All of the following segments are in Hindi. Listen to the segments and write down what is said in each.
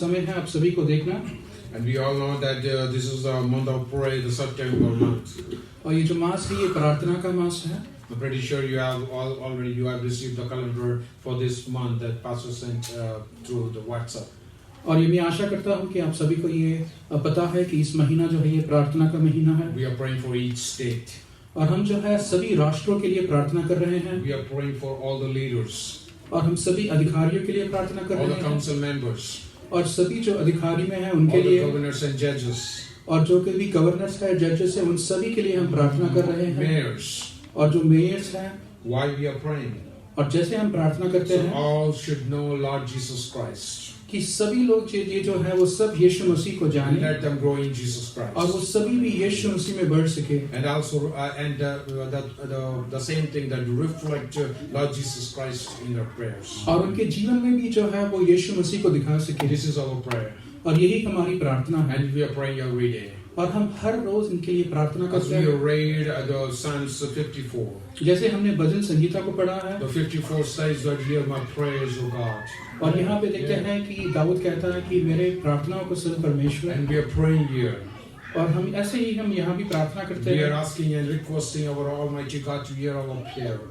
समय है आप सभी को देखना। And we all know that this is the month of prayer, the September month. और ये जो मास है ये प्रार्थना का मास है। I'm pretty sure you have already received the calendar for this month that Pastor sent through the WhatsApp. और ये मैं आशा करता हूँ कि आप सभी को ये पता है कि इस महीना जो है ये प्रार्थना का महीना है। We are praying for each state. और हम जो है सभी राष्ट्रों के लिए प्रार्थना कर रहे हैं। We are praying for all the leaders. और हम सभी अधिकारियों के लिए प्रार्थना कर all रहे the हैं। council members. और सभी जो अधिकारी में हैं उनके all the लिए। governors and judges. और जो भी गवर्नर्स है, जजेस है, उन सभी के लिए हम प्रार्थना कर रहे हैं। Mayors. और जो मेयर्स हैं। Why we are praying? और जैसे हम प्रार्थना करते हैं। All should know Lord Jesus Christ. कि सभी लोग ये जो है वो सब यीशु मसीह को जाने। Let them grow in Jesus Christ. और वो सभी भी यीशु मसीह में बढ़ सके। And also, the same thing that reflect Lord Jesus Christ in their prayers. और उनके जीवन में भी जो है वो यीशु मसीह को दिखा सके। This is our prayer. और यही हमारी प्रार्थना है। And we are praying every day. और हम हर रोज इनके लिए प्रार्थना As करते we हैं। read the Psalms 54. जैसे हमने भजन संगीता को पढ़ा है। The 54 says that hear my prayers, O God. और यहाँ पे देखते हैं कि दाऊद कहता है कि मेरे प्रार्थनाओं को सुन परमेश्वर। And we are praying here. और हम ऐसे ही हम यहाँ भी प्रार्थना करते हैं। We are asking and requesting our Almighty God to hear our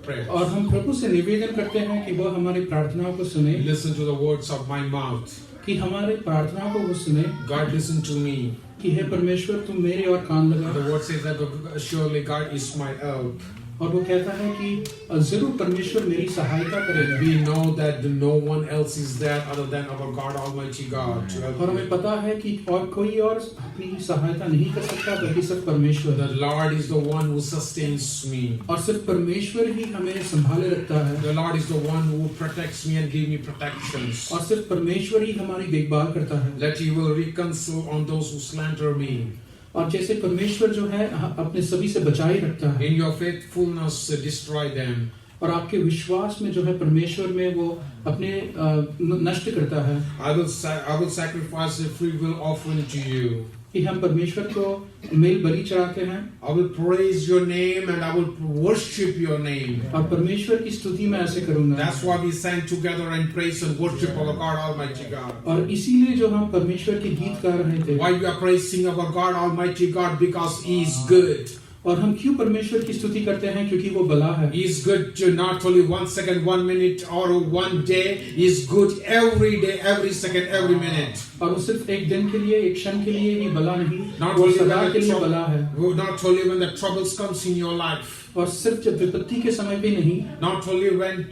prayers. और हम प्रभु से निवेदन करते हैं कि वो हमारी प्रार्थनाओं को सुने। Listen to the words of my mouth. कि हमारे प्रार्थनाओं को वो सुने। God listen to me. कि हे परमेश्वर तुम मेरी ओर कान लगा। The word says that surely God is my help. और वो कहता है कि जरूर परमेश्वर मेरी सहायता करेगा। We know that no one else is there other than our God, Almighty God, to help और हमें पता है कि और कोई और अपनी सहायता नहीं कर सकता बल्कि सिर्फ परमेश्वर। The Lord is the one who sustains me. और सिर्फ परमेश्वर ही हमें संभाले रखता है। The Lord is the one who protects me and give me protections. और सिर्फ परमेश्वर ही हमारी देखभाल करता है। That He will reconcile on those who slander me. और जैसे परमेश्वर जो है अपने सभी से बचाए रखता है। In your faithfulness, destroy them. और आपके विश्वास में जो है परमेश्वर में वो अपने नष्ट करता है। I will sacrifice a free will offering to you. कि हम परमेश्वर को मेल बलि चढ़ाते हैं। I will praise your name and I will worship your name. और परमेश्वर की स्तुति मैं ऐसे करूँगा। That's why we sang together and praise and worship our God, Almighty God. और इसीलिए जो हम परमेश्वर के गीत गा रहे थे। Why we are praising our God, Almighty God, because He is good. और हम क्यों परमेश्वर की स्तुति करते हैं क्योंकि वो भला है। He is good to not only 1 second, 1 minute or 1 day. He is good every day, every second, every minute. और वो सिर्फ एक दिन के लिए, एक क्षण के लिए ही भला नहीं, Not वो only सदा when के the लिए भला है। not only when the troubles comes in your life. और सिर्फ जब विपत्ति के समय भी नहीं। Not only when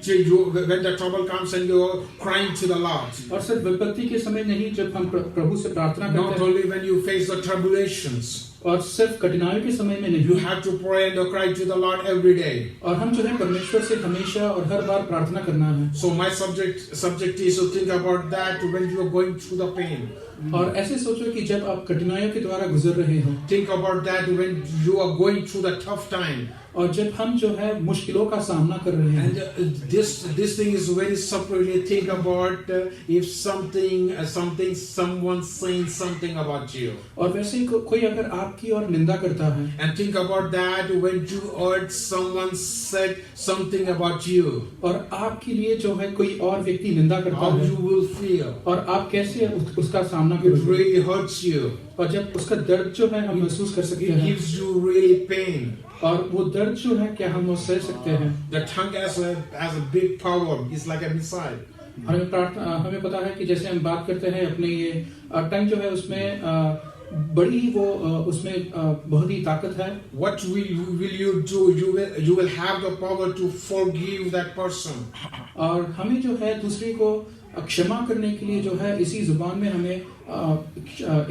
the trouble comes and you are crying to the Lord. और सिर्फ विपत्ति के समय नहीं जब हम प्रभु से प्रार्थना करते हैं। Not only when you face the tribulations. और सिर्फ कठिनाइयों के समय में नहीं। You have to pray and cry to the Lord every day. और हम जो है परमेश्वर से हमेशा और हर बार प्रार्थना करना है। So my subject is to think about that when you are going through the pain. और ऐसे सोचो कि जब आप कठिनाइयों के द्वारा गुजर रहे हो। Think about that when you are going through the tough time. और जब हम जो है मुश्किलों का सामना कर रहे हैं। And this thing is very separately. Think about if someone saying something about you. और वैसे कोई अगर आपकी और निंदा करता है। And think about that when you heard someone said something about you. और आपके लिए जो है कोई और व्यक्ति निंदा करता How है। you will feel. और आप कैसे उसका सामना It करोगे। really hurts you. और जब उसका दर्द जो है हम महसूस कर सकते It हैं। gives you really pain. और वो दर्द जो है क्या हम वो सह सकते हैं। The tongue has a big power. It's like a missile. हमें पता है कि जैसे हम बात करते हैं अपने ये टंग जो है उसमें बड़ी वो उसमें बहुत ही ताकत है। What will you do? You will have the power to forgive that person. और हमें जो है दूसरे को क्षमा करने के लिए जो है इसी जुबान में हमें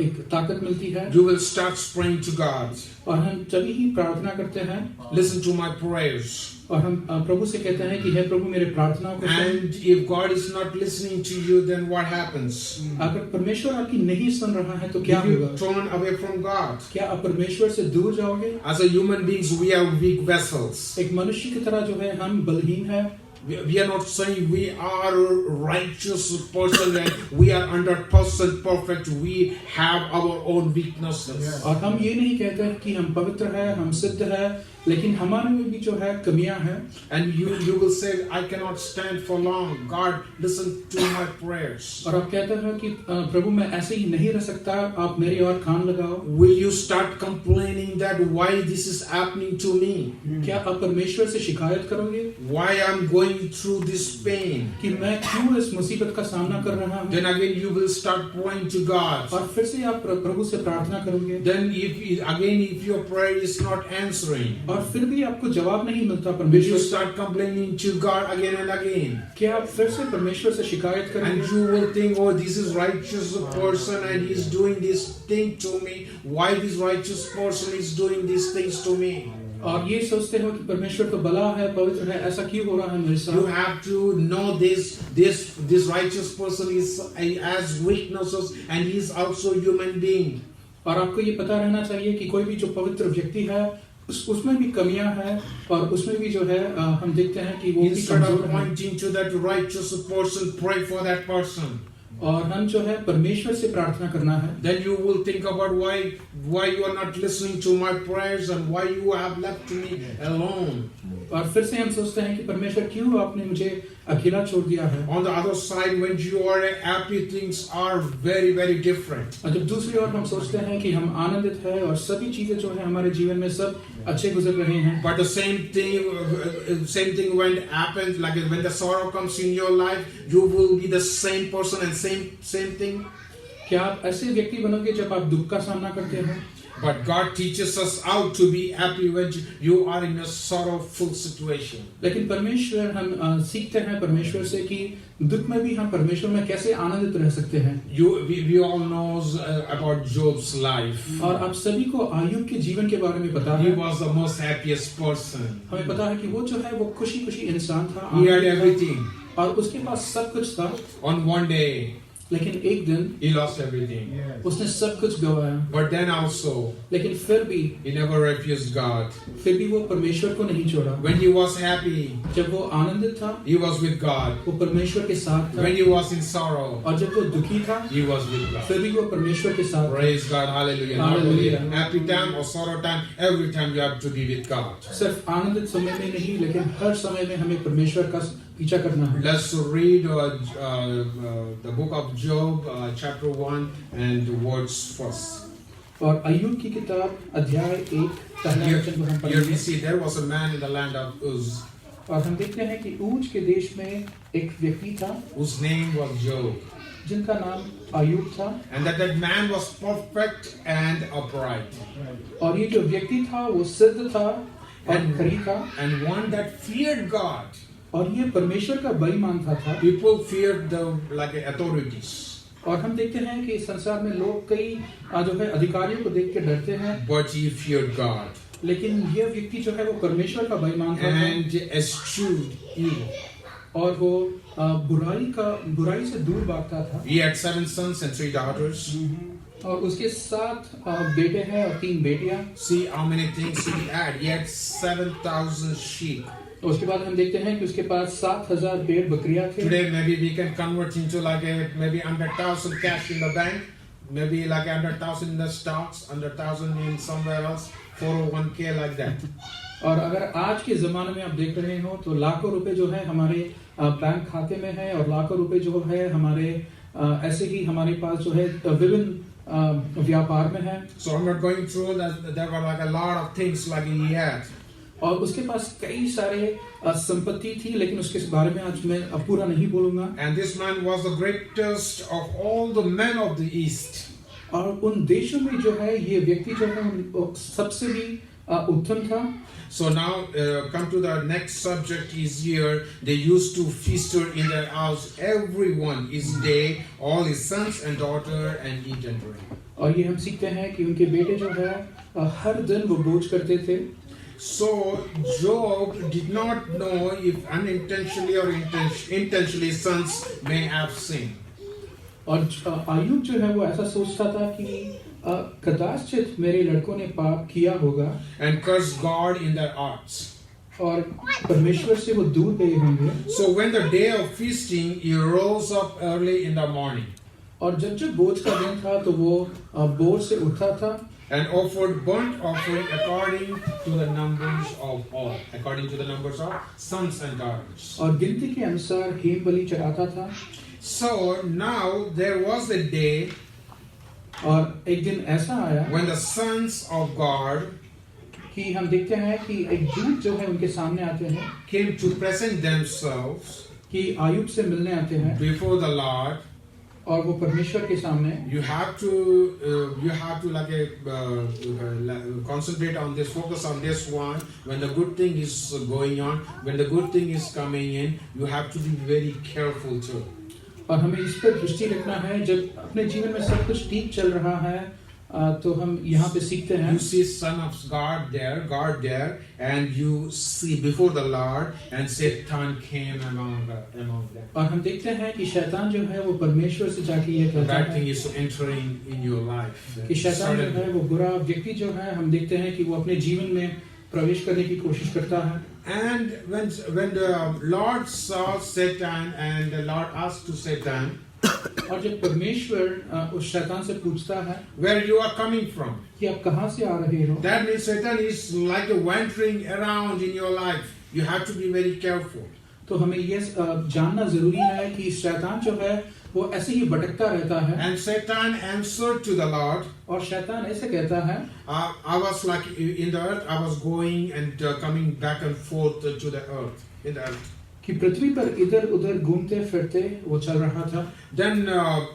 एक ताकत मिलती है। You will start praying to God. और हम तभी ही प्रार्थना करते हैं। Listen to my prayers. और हम प्रभु से कहते हैं कि हे प्रभु मेरे प्रार्थनाओं को सुन। And if God is not listening to you, then what happens? अगर परमेश्वर आपकी नहीं सुन रहा है तो क्या If you होगा? turn away from God. क्या आप परमेश्वर से दूर जाओगे? As a human beings, we are weak vessels. एक मनुष्य की तरह जो है हम बलहीन हैं। We are not saying we are a righteous person and we are 100% perfect. We have our own weaknesses. और हम ये नहीं कहते हैं कि हम पवित्र हैं, हम सिद्ध हैं, लेकिन हमारे में भी जो है कमियां हैं. And you will say, I cannot stand for long. God, listen to my prayers. और आप कहते हैं कि प्रभु मैं ऐसे ही नहीं रह सकता, आप मेरी ओर कान लगाओ. Will you start complaining that why this is happening to me? क्या आप परमेश्वर से शिकायत करोगे Why I'm going through this pain? कि मैं क्यों इस मुसीबत का सामना कर रहा हूँ? Then again you will start praying to God. और फिर से आप प्रभु से प्रार्थना करोगे. Then if your prayer is not answering, और फिर भी आपको जवाब नहीं मिलता will you परमेश्वर से, start complaining to God again and again? क्या आप फिर से परमेश्वर से शिकायत And करेंगे? you will think, oh, this is righteous person and he's doing this thing to me. Why this righteous person is doing these things to me? और ये सोचते हो कि परमेश्वर तो भला है, पवित्र है, ऐसा क्यों हो रहा है मेरे You साथ? have to know this righteous person has weaknesses and he is also human being. और आपको ये पता रहना चाहिए कि कोई भी जो पवित्र व्यक्ति है उसमें भी कमियां हैं और उसमें भी जो है हम देखते हैं कि वो भी Instead of कमजोर है. pointing to that righteous person, pray for that person. और हम जो है परमेश्वर से प्रार्थना करना है. Then you will think about why you are not listening to my prayers and why you have left me alone. और फिर से हम सोचते हैं कि परमेश्वर क्यों आपने मुझे अकेला छोड़ दिया है. On the other side, when you are happy, things are very, very different. और जब दूसरी ओर हम सोचते हैं कि हम आनंदित हैं और सभी चीजें जो है हमारे जीवन में सब अच्छे गुजर रहे हैं. But the same thing when it happens, like when the sorrow comes in your life, you will be the same person and same thing. क्या आप ऐसे व्यक्ति बनोगे जब आप दुख का सामना करते हो? But God teaches us how to be happy when you are in a sorrowful situation. लेकिन परमेश्वर हम सीखते हैं परमेश्वर से कि दुख में भी हम परमेश्वर में कैसे आनंदित रह सकते हैं. We all knows about Job's life. और आप सभी को आयुब के जीवन के बारे में पता He है. was the most happiest person. हमें पता है कि वो जो है वो खुशी खुशी इंसान था. He had everything. और उसके पास सब कुछ था. On one day, लेकिन एक दिन he lost everything. उसने सब कुछ गवाया. But then also, लेकिन फिर भी he never refused God. वो परमेश्वर को नहीं छोड़ा. When he was happy, जब वो आनंदित था he was with God. वो परमेश्वर के साथ था. When he was in sorrow, और जब वो दुखी था he was with God. फिर भी वो परमेश्वर के साथ था. Praise God, hallelujah. Not only Hallelujah. happy time or sorrow time, every time you have to be with God. सिर्फ आनंदित समय में नहीं लेकिन हर समय में हमें परमेश्वर का पीछा करना है. Let's read the book of Job, chapter 1 and words first. और अय्यूब की किताब अध्याय 1 पहला वचन को हम Here we पढ़ेंगे. see there was a man in the land of Uz और हम देखते हैं कि ऊज के देश में एक व्यक्ति था whose name was Job. जिनका नाम अय्यूब था. And that man was perfect and upright. और ये जो व्यक्ति था वो सिद्ध था और खरी था. And one that feared God. और ये परमेश्वर का बेईमान था. People feared the authorities. और हम देखते हैं कि संसार में लोग कई जो है अधिकारियों को देख के डरते हैं. But he feared God. लेकिन ये व्यक्ति जो है वो परमेश्वर का बेईमान था. And eschewed evil. और वो बुराई से दूर भागता था. He had 7 sons and 3 daughters. और उसके 7 बेटे हैं और 3 बेटियां. See how many things he had. He had 7,000 sheep. उसके बाद हम देखते हैं कि उसके पास 7,000 भेड़ बकरियां थे. Today maybe we can convert into maybe 100,000 cash in the bank, maybe like 100,000 in the stocks, 100,000 in somewhere else, 401k like that. और अगर आज के जमाने में आप देख रहे हो तो लाखों रुपए जो है हमारे बैंक खाते में है और लाखों रुपए जो है हमारे ऐसे ही हमारे पास जो है विभिन्न व्यापार में है. So I'm not going through that. There were like a lot of things like he had. और उसके पास कई सारे संपत्ति थी लेकिन उसके बारे में आज मैं पूरा नहीं बोलूंगा. And this man was the greatest of all the men of the East. और उन देशों में जो है ये व्यक्ति जो है सबसे भी उत्तम था. So now come to the next subject is here. They used to feast in their house, everyone his day, all his sons and daughter, and eat and drink. और ये हम सीखते हैं कि उनके बेटे जो है हर दिन वो भोज करते थे. So Job did not know if unintentionally or intentionally sons may have sinned. और अय्यूब जो है वो ऐसा सोचता था कि कदाचित मेरे लड़कों ने पाप किया होगा. And cursed God in their hearts. और परमेश्वर से वो दूर गए होंगे। So when the day of feasting, he rose up early in the morning और जब बोझ का दिन था तो वो बोझ से उठा था and offered burnt offering according to the numbers of all, according to the numbers of sons and daughters. और गिनती के अनुसार हेम बलि चढ़ाता था। So now there was a day और एक दिन ऐसा आया when the sons of God कि हम देखते हैं कि एक दूत जो है उनके सामने आते हैं came to present themselves कि आयुब से मिलने आते हैं before the Lord. और वो परमेश्वर के सामने You have to concentrate on this, focus on this one. When the good thing is going on, when the good thing is coming in, you have to be very careful too. और हमें इस पर दृष्टि रखना है जब अपने जीवन में सब कुछ ठीक चल रहा है तो हम यहाँ पे सीखते हैं। You see son of God there, and you see before the Lord, and Satan came among them. और हम देखते हैं कि शैतान जो है वो परमेश्वर से जाके ये कहता That thing है is entering in your life. कि शैतान जो है वो बुरा व्यक्ति जो है हम देखते हैं कि वो अपने जीवन में प्रवेश करने की कोशिश करता है। And when the Lord saw Satan, and the Lord asked to Satan, और जब परमेश्वर उस शैतान से पूछता है where you are coming from, कि आप कहाँ से आ रहे हो, that means Satan is like wandering around in your life. You have to be very careful. तो हमें ये जानना जरूरी है कि शैतान जो है वो ऐसे ही भटकता रहता है। And Satan answered to the Lord, और शैतान ऐसे कहता है I was like in the earth, I was going and coming back and forth to the earth, in the earth. कि पृथ्वी पर इधर उधर घूमते फिरते वो चल रहा था। Then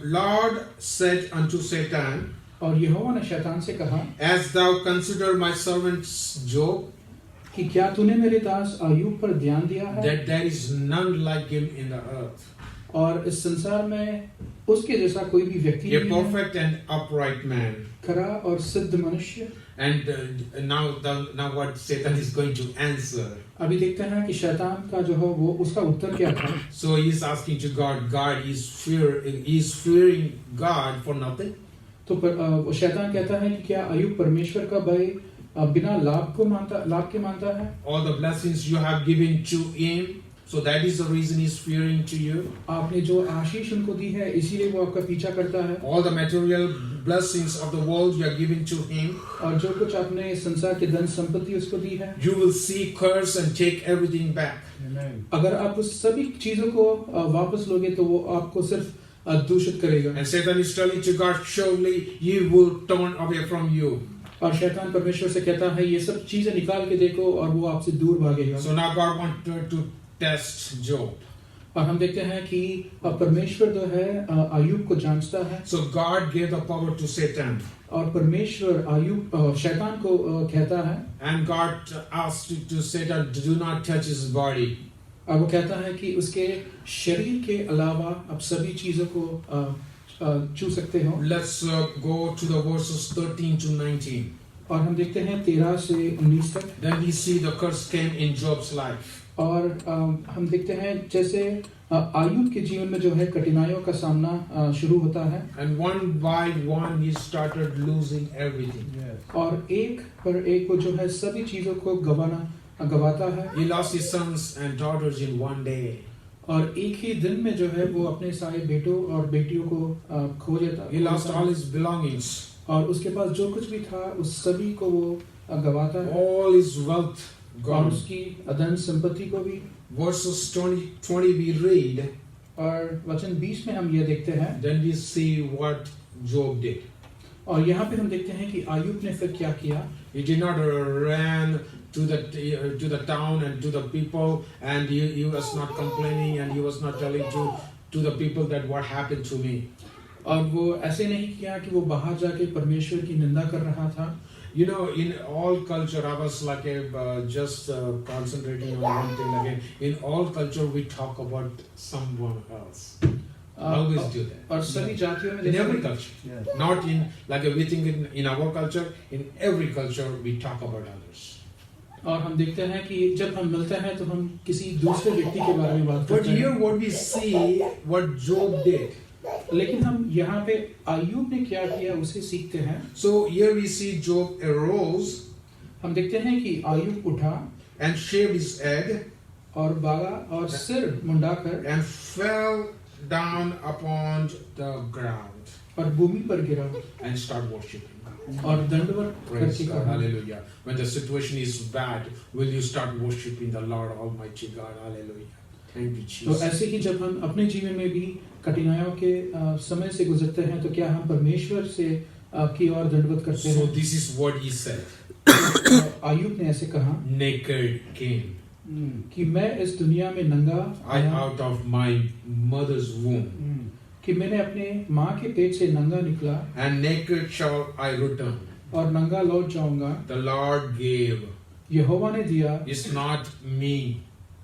Lord said unto Satan, और यहोवा ने शैतान से कहा, As thou consider my servant Job, कि क्या तूने मेरे दास आयुब पर ध्यान दिया है that there is none like him in the earth, और इस संसार में उसके जैसा कोई भी व्यक्ति a नहीं है, perfect and upright man. खरा और सिद्ध मनुष्य। And now what Satan is going to answer. अभी देखते हैं कि शैतान का जो है वो उसका उत्तर क्या था। So he is asking to God. God is fearing God for nothing. तो शैतान कहता है कि क्या आयुब परमेश्वर का भय बिना लाभ के मानता है। All the blessings you have given to him, so that is the reason he is fearing to you. आपने जो आशीष उनको दी है इसीलिए वो आपका पीछा करता है। All the material blessings of the world you are giving to him. और जो कुछ आपने संसार के धन संपत्ति उसको दी है, You will see curse and take everything back. अगर आप उस सभी चीजों को वापस लोगे तो वो आपको सिर्फ दूषित करेगा। And Satan is telling to God, surely he will turn away from you. और शैतान परमेश्वर से कहता है ये सब चीजें निकाल के देखो और वो आपसे दूर भागेगा। So now God wanted to test Job. और हम देखते हैं कि परमेश्वर जो है आयुब को जांचता है। So God gave the power to Satan. और परमेश्वर शैतान को कहता है, And God asked to Satan, do not touch his body. और वो कहता है कि उसके शरीर के अलावा आप सभी चीजों को छू सकते हो। Let's go to the verses 13 to 19. और हम देखते हैं 13 से 19 तक। Then we see the curse came in Job's life. और हम देखते हैं जैसे आयुब के जीवन में जो है कठिनाइयों का सामना शुरू होता है। And one by one he started losing everything. और एक पर एक वो जो है सभी चीजों को गवाता है। He lost his sons and daughters in one day. और एक ही दिन में जो है वो अपने सारे बेटों और बेटियों को खो देता। He lost all his belongings. और उसके पास जो कुछ भी था उस सभी को वो गवाता है। All his wealth और gone. उसकी धन संपत्ति को भी। Verses 20 we read. और वचन 20 में हम ये देखते हैं। Then we see what Job did. और यहाँ पे हम देखते हैं कि आयुब ने फिर क्या किया। He did not ran to the town and to the people, and he was not complaining, and he was not telling to the people that what happened to me. और वो ऐसे नहीं किया कि वो बाहर जाके परमेश्वर की निंदा कर रहा था। You know, in all culture, I was like just concentrating on one thing again. In all culture, we talk about someone else. Always do that. और सभी जातियों में In every culture, not in like we think in our culture. In every culture, we talk about others. और हम देखते हैं कि जब हम मिलते हैं तो हम किसी दूसरे व्यक्ति के बारे में बात But करते here, हैं। what we see, what Job did. लेकिन हम यहाँ पे आयुब ने क्या किया उसे सीखते हैं। So here we see Job arose. हम देखते हैं कि आयुब उठा। and shaved his head और बाला और सिर मुंडाकर and fell down upon the ground और भूमि पर गिरा and started worshiping. और दंडवत Praise करके God, कहा, hallelujah. When the situation is bad, will you start worshiping the Lord Almighty God? Hallelujah. Thank you, तो Jesus. ऐसे ही जब हम अपने जीवन में भी कठिनाइयों के समय से गुजरते हैं तो क्या हम परमेश्वर से की ओर दंडवत करते So हैं? this is what he said. Ayub ने ऐसे कहा Naked came कि मैं इस दुनिया में नंगा I आया, out of my mother's womb, कि मैंने अपने माँ के पेट से नंगा निकला and naked shall I return. और नंगा लौट जाऊंगा। The Lord gave. यहोवा ने दिया It's not me.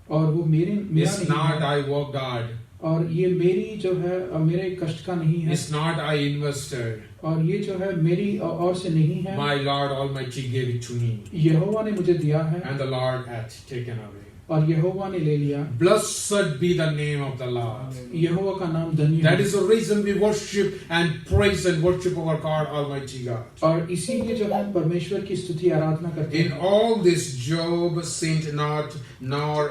और वो मेरा It's नहीं not है, I worked hard. और ये मेरी जो है मेरे कष्ट का नहीं है, It's not I invested. और ये जो है मेरी और से नहीं है, My Lord Almighty gave it to me, यहोवा ने मुझे दिया है and the Lord hath taken away. और यहोवा ने ले लिया। Blessed be the name of the Lord. यहोवा का नाम धन्य That है। is the reason we worship and praise and worship our God, Almighty God. और इसीलिए जो है परमेश्वर की स्तुति आराधना करते In हैं। all this, Job sinned not, nor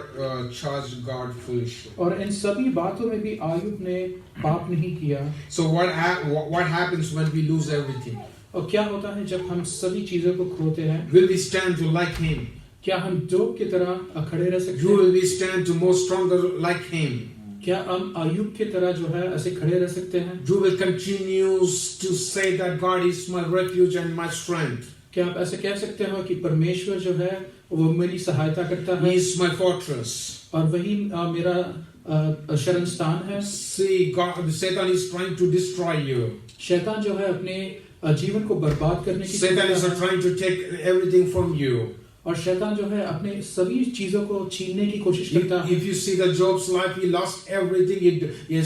charged God foolishly. और इन सभी बातों में भी आयुब ने पाप नहीं किया। So what happens when we lose everything? और क्या होता है जब हम सभी चीजों को खोते हैं? Will we stand to like Him? क्या हम जोब की तरह खड़े रह सकते You हैं? will we stand to more stronger like Him? क्या हम आयुब की तरह जो है ऐसे खड़े रह सकते हैं? You will continue to say that God is my refuge and my strength. क्या आप ऐसे कह सकते हो कि परमेश्वर जो है वो मेरी सहायता करता He है is my fortress. और वही मेरा शरण स्थान है? See, God, Satan is trying to destroy you. शैतान जो है अपने जीवन को बर्बाद करने की Satan is कोशिश trying to take everything from you. और शैतान जो है अपने सभी चीजों को छीनने की कोशिश करता है। If you see the Job's life, he lost everything.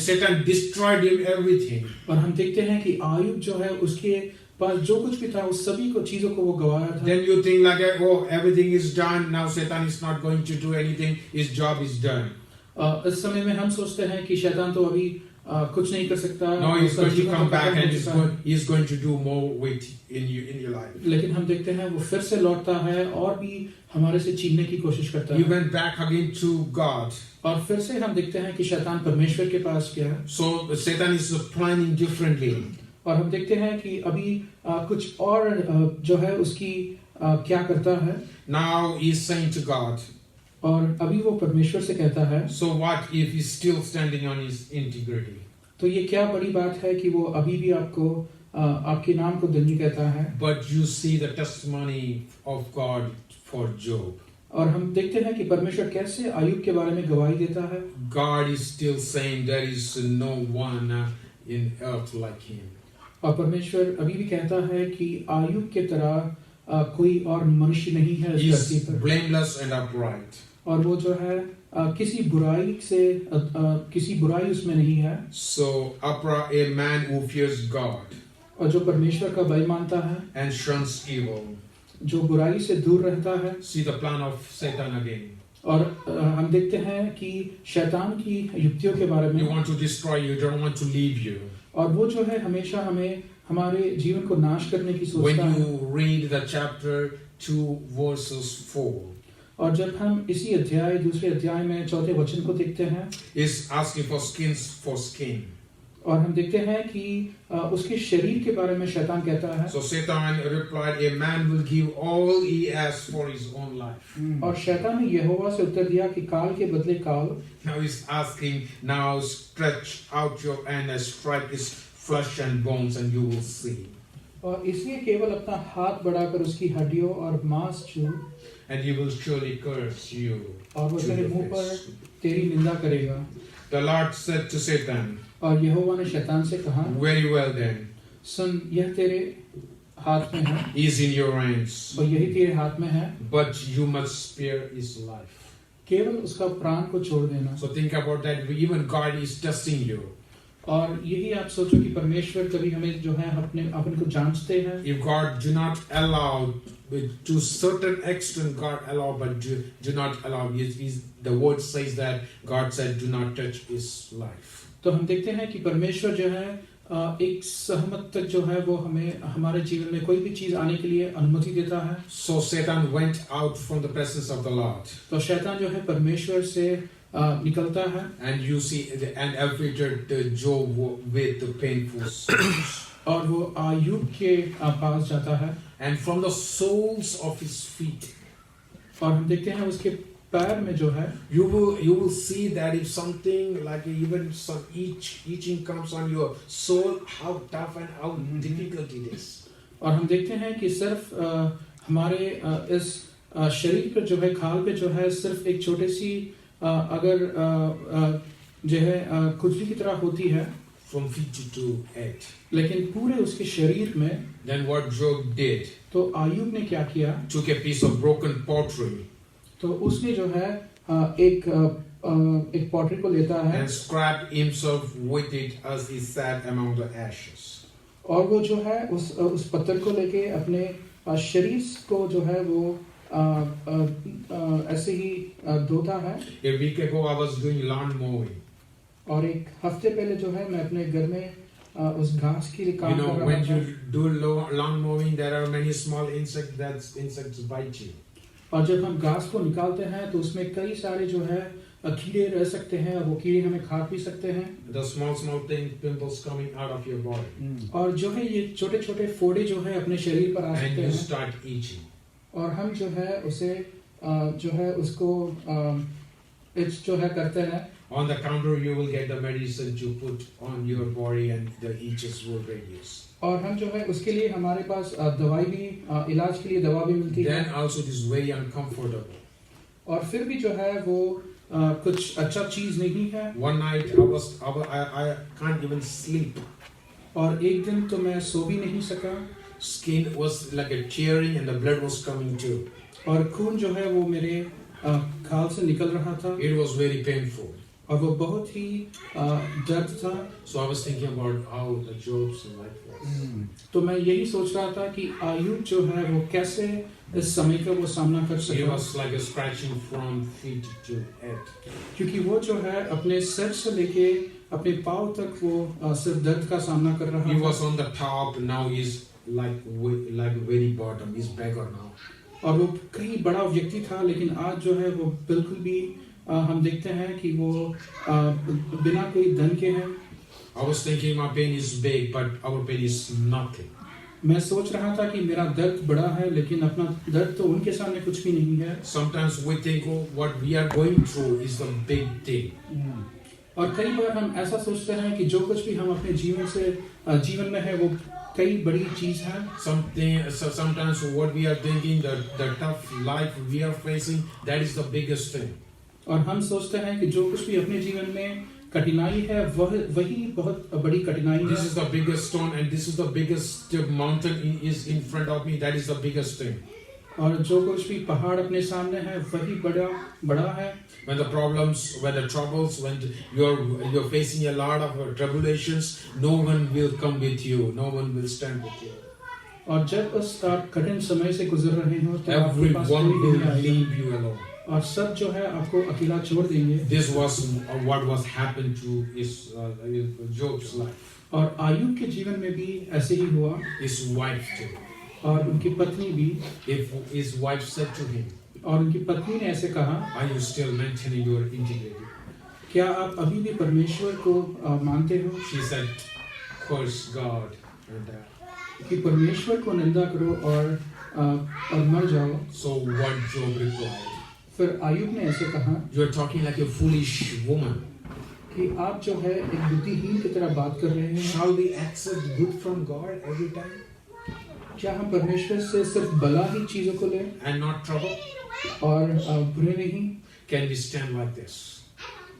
Satan destroyed him everything. और हम देखते हैं कि आयुब जो है उसके पास जो कुछ भी था उस सभी को चीजों को वो गवाया था। Then you think like, oh, everything is done. Now Satan is not going to do anything. His job is done. इस समय में हम सोचते हैं कि शैतान तो अभी कुछ नहीं कर सकता। No, he's उसका going to जीवन come तो back खत्म and हो चुका है। he's going to do more with in your life. लेकिन हम देखते हैं वो फिर से लौटता है और भी हमारे से छीनने की कोशिश करता He है। went back again to God. और फिर से हम देखते हैं कि शैतान परमेश्वर के पास गया So Satan is planning differently. और हम देखते हैं कि अभी कुछ और जो है उसकी क्या करता है। Now he's saying to God. और अभी वो परमेश्वर से कहता है। So what if he's still standing on his integrity? तो ये क्या बड़ी बात है कि वो अभी भी आपको आपके नाम को धन्य कहता है। But you see the testimony of God for Job. और हम देखते हैं कि परमेश्वर कैसे आयुब के बारे में गवाही देता है। God is still saying there is no one in earth like him. और परमेश्वर अभी भी कहता है कि आयुब के तरह कोई और मनुष्य नहीं है He इस is धरती पर। blameless and upright. और वो जो है किसी बुराई से किसी बुराई उसमें नहीं है। So upright, a man who fears God और जो परमेश्वर का भय मानता है, and shuns evil. जो बुराई से दूर रहता है। See the plan of Satan again. और हम देखते हैं कि शैतान की युक्तियों के बारे You में। want to destroy you, don't want to leave you. और वो जो है हमेशा हमें हमारे जीवन को नाश करने की When सोचता है। you read the chapter 2 verses 4, और जब हम इसी अध्याय दूसरे अध्याय में चौथे वचन को देखते हैं is asking for skins for skin. और हम देखते हैं कि उसके शरीर के बारे में शैतान कहता है। So Satan replied, a man will give all he has for his own life. और शैतान ने यहोवा से उत्तर दिया कि काल के बदले काल। Now he's asking, now stretch out your hand and strike his flesh and bones and you will see. और इसलिए केवल अपना हाथ बढ़ाकर उसकी हड्डियों और मांस छू And he will surely curse you और वो to तेरे your मुंह पर face. तेरी निंदा करेगा। The Lord said to Satan, और यहोवा ने शैतान से कहा, very well then, सुन, यह तेरे हाथ में है he is in your hands, और यही तेरे हाथ में है, but you must spare his life. केवल उसका प्राण को छोड़ देना। So think about that, even God is testing you. और यही आप सोचो कि परमेश्वर कभी हमें जो है अपन को जांचते हैं। If God do not allow, to certain extent God allow, but do not allow. The word says that God said, do not touch his life. तो हम देखते हैं कि परमेश्वर जो है एक सहमत तक जो है वो हमें हमारे जीवन में कोई भी चीज आने के लिए अनुमति देता है। So Satan went out from the presence of the Lord. तो शैतान जो है परमेश्वर से निकलता है। And you see, and afflicted Job with the painful sorrows. और वो आयुब के पास जाता है। And from the soles of his feet, और हम देखते हैं उसके पैर में जो है you will see that if something like even some itching comes on your soul, how tough and how difficult it is. और हम देखते हैं कि सिर्फ हमारे इस शरीर पे जो है खाल पे जो है सिर्फ एक छोटी सी अगर जो है खुजली की तरह होती है From feet to head. लेकिन पूरे उसके शरीर में Then what Job did, तो आयुब ने क्या किया, took a piece of broken pottery तो उसने जो है एक पॉटरी को लेता है and scraped himself with it as he sat among the ashes. और वो जो है उस पत्थर को लेके अपने शरीर को जो है वो ऐसे ही धोता है। A week ago I was doing lawn mowing. और एक हफ्ते पहले जो है मैं अपने घर में उस घास के लिए काम कर रहा When था। you do lawn mowing, there are many small insects bite you. और जब हम घास को निकालते हैं तो उसमें कई सारे जो है कीड़े रह सकते हैं और वो कीड़े हमें खा भी सकते हैं। The small pimples coming out of your body. और जो है ये छोटे छोटे फोड़े जो है अपने शरीर पर आ And सकते you हैं start itching. और हम जो है उसे जो है उसको इच जो है करते हैं। On the counter, you will get the medicine to put on your body, and the itches will reduce. और हम जो है उसके लिए हमारे पास दवाई भी इलाज के लिए दवा भी मिलती है। Then also it is very uncomfortable. और फिर भी जो है वो कुछ अच्छा चीज नहीं है। One night I can't even sleep. और एक दिन तो मैं सो भी नहीं सका। Skin was like a tearing, and the blood was coming too. और खून जो है वो मेरे खाल से निकल रहा था। It was very painful. और वो बहुत ही दर्द था। So I was thinking about how the Job's life was. तो मैं यही सोच रहा था कि आयुब जो है वो कैसे इस समय का वो सामना कर He सके। was like a scratching from feet to head. क्योंकि वो जो है अपने सर से लेके अपने पाँव तक वो सिर्फ दर्द का सामना कर रहा He था। was on the top, now he's like very bottom. He's beggar now. और वो कहीं बड़ा व्यक्ति था लेकिन आज जो है वो बिल्कुल भी हम देखते हैं कि वो बिना कोई धन के हैं। I was thinking my pain is big, but our pain is nothing. मैं सोच रहा था कि मेरा दर्द बड़ा है लेकिन अपना दर्द तो उनके सामने कुछ भी नहीं है। Sometimes we think, oh, what we are going through is the big thing. और कई बार हम ऐसा सोचते हैं कि जो कुछ भी हम अपने जीवन में है वो कई बड़ी चीज है। Sometimes what we are thinking, the tough life we are facing, that is the biggest thing. और हम सोचते हैं कि जो कुछ भी अपने जीवन में कठिनाई है वही बहुत बड़ी कठिनाई This है। is the biggest stone, and this is the biggest mountain is in front of me. That is the biggest thing. और जो कुछ भी पहाड़ अपने सामने है वही बड़ा है। When the problems, when the troubles, when you're facing a lot of tribulations, no one will come with you. No one will stand with you. और जब उस कठिन समय से गुजर रहे हो तो आपके पास Everyone कोई will नहीं आएगा leave you alone. और सब जो है आपको अकेला छोड़ देंगे। This was what was happened to Job's life. और आयुब के जीवन में भी ऐसे ही हुआ। His wife too. और उनकी पत्नी भी। If his wife said to him, और उनकी पत्नी ने ऐसे कहा, "Are you still maintaining your integrity?" क्या आप अभी भी परमेश्वर को मानते हो? She said, "Curse God and कि परमेश्वर को निंदा करो और मर जाओ। So what Job replied? फिर आयुब ने ऐसे कहा, "You are talking like a foolish woman. कि आप जो है एक बुद्धिहीन की तरह बात कर रहे हैं। Shall we accept good from God every time क्या हम परमेश्वर से सिर्फ भला ही चीजों को लें and not trouble? और बुरे नहीं? Can we stand like this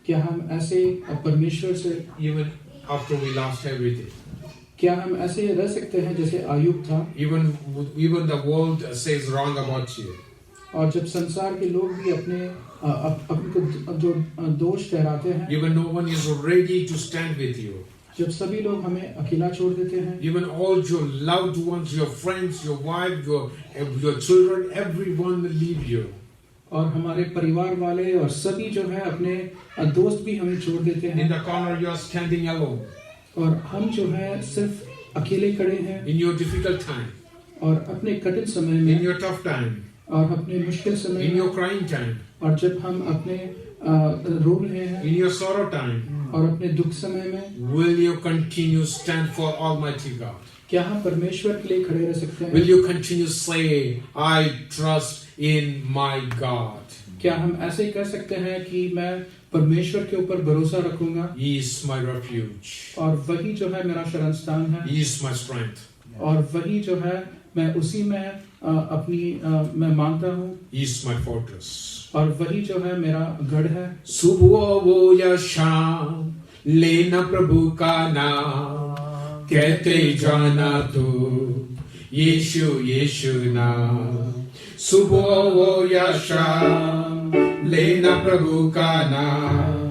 क्या हम ऐसे परमेश्वर से even after we lost everything? क्या हम ऐसे रह सकते हैं जैसे आयुब था? Even the world says wrong about you. और जब संसार के लोग भी अपने को जो दोष ठहराते हैं, Even no one is ready to stand with you. जब सभी लोग हमें अकेला छोड़ देते हैं, Even all your loved ones, your friends, your wife, your children, everyone will leave you. और हमारे परिवार वाले और सभी जो है अपने दोस्त भी हमें छोड़ देते In हैं। the corner you are standing alone. और हम जो है सिर्फ अकेले खड़े हैं in your difficult time, और अपने कठिन समय in में your tough time, और अपने मुश्किल समय in में your crying time, और जब हम अपने रो रहे हैं in your sorrow time, और अपने दुख समय में, will you continue stand for Almighty God? क्या हम परमेश्वर के लिए खड़े रह सकते Will हैं? you continue say, I trust in my God? क्या हम ऐसे कह सकते हैं कि मैं परमेश्वर के ऊपर भरोसा रखूंगा He is my refuge. और वही जो है मेरा शरण स्थान है He is my strength. और वही जो है मैं उसी में मैं मानता हूँ He is my fortress. और वही जो है मेरा गढ़ है। सुबह हो या शाम लेना प्रभु का नाम, कहते जाना तो यीशु यीशु नाम। सुबह हो या शाम लेना प्रभु का नाम,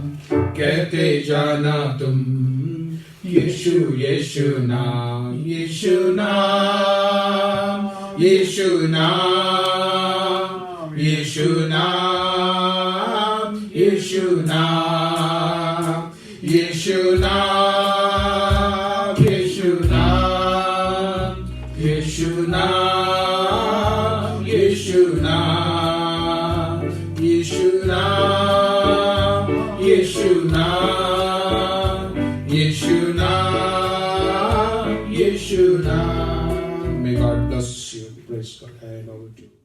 कहते जाना तुम यीशु यीशु नाम, यीशु नाम, यीशु नाम, यीशु नाम, यीशु नाम, यीशु नाम, यीशु नाम, यीशु नाम, यीशु नाम, यीशु नाम, यीशु नाम, यीशु नाम, यीशु नाम। May God bless you. Praise God. And over to you.